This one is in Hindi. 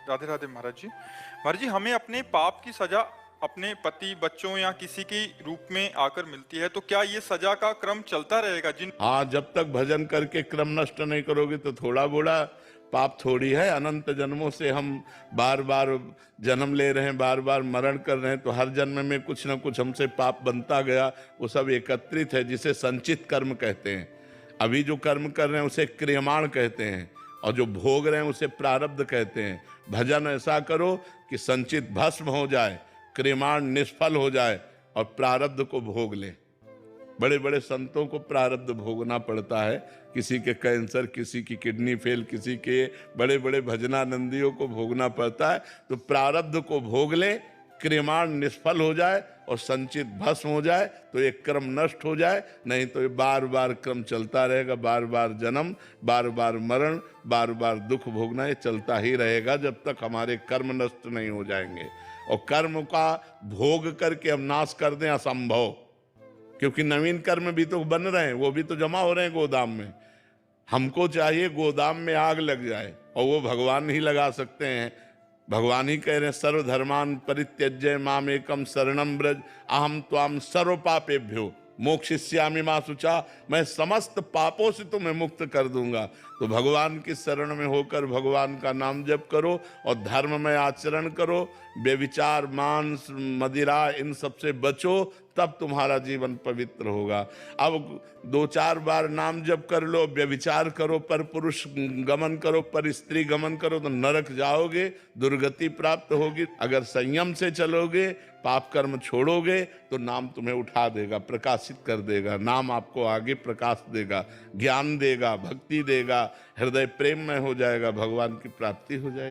राधे राधे महाराज जी। महाराज जी, हमें अपने पाप की सजा अपने पति, बच्चों या किसी के रूप में आकर मिलती है, तो क्या ये सजा का क्रम चलता रहेगा? जिन हाँ, जब तक भजन करके क्रम नष्ट नहीं करोगे तो थोड़ा बोड़ा पाप थोड़ी है। अनंत जन्मों से हम बार बार जन्म ले रहे हैं, बार बार मरण कर रहे हैं, तो हर जन्म में कुछ ना कुछ हमसे पाप बनता गया। वो सब एकत्रित है, जिसे संचित कर्म कहते हैं। अभी जो कर्म कर रहे हैं उसे क्रियमाण कहते हैं, और जो भोग रहे हैं उसे प्रारब्ध कहते हैं। भजन ऐसा करो कि संचित भस्म हो जाए, क्रियमाण निष्फल हो जाए और प्रारब्ध को भोग ले। बड़े बड़े संतों को प्रारब्ध भोगना पड़ता है, किसी के कैंसर, किसी की किडनी फेल, किसी के बड़े बड़े भजनानंदियों को भोगना पड़ता है। तो प्रारब्ध को भोग ले, क्रियमाण निष्फल हो जाए और संचित भस्म हो जाए, तो ये क्रम नष्ट हो जाए। नहीं तो ये बार बार क्रम चलता रहेगा, बार बार जन्म, बार बार मरण, बार बार दुख भोगना, ये चलता ही रहेगा जब तक हमारे कर्म नष्ट नहीं हो जाएंगे। और कर्म का भोग करके हम नाश कर दें असंभव, क्योंकि नवीन कर्म भी तो बन रहे हैं, वो भी तो जमा हो रहे हैं गोदाम में। हमको चाहिए गोदाम में आग लग जाए, और वो भगवान ही लगा सकते हैं। भगवान ही कह रहे हैं, सर्वधर्मान परित्यज्य मामेकम शरणम ब्रज अहम त्वाम सर्व पापेभ्यो मोक्षयिष्यामि मा शुचा। मैं समस्त पापों से तुम्हें मुक्त कर दूंगा। तो भगवान की शरण में होकर भगवान का नाम जप करो और धर्म में आचरण करो। बेविचार, मांस, मदिरा, इन सब से बचो, तब तुम्हारा जीवन पवित्र होगा। अब 2-4 बार नाम जप कर लो, व्यभिचार करो, पर पुरुष गमन करो, पर स्त्री गमन करो, तो नरक जाओगे, दुर्गति प्राप्त होगी। अगर संयम से चलोगे, पाप कर्म छोड़ोगे, तो नाम तुम्हें उठा देगा, प्रकाशित कर देगा। नाम आपको आगे प्रकाश देगा, ज्ञान देगा, भक्ति देगा, हृदय प्रेम में हो जाएगा, भगवान की प्राप्ति हो जाएगी।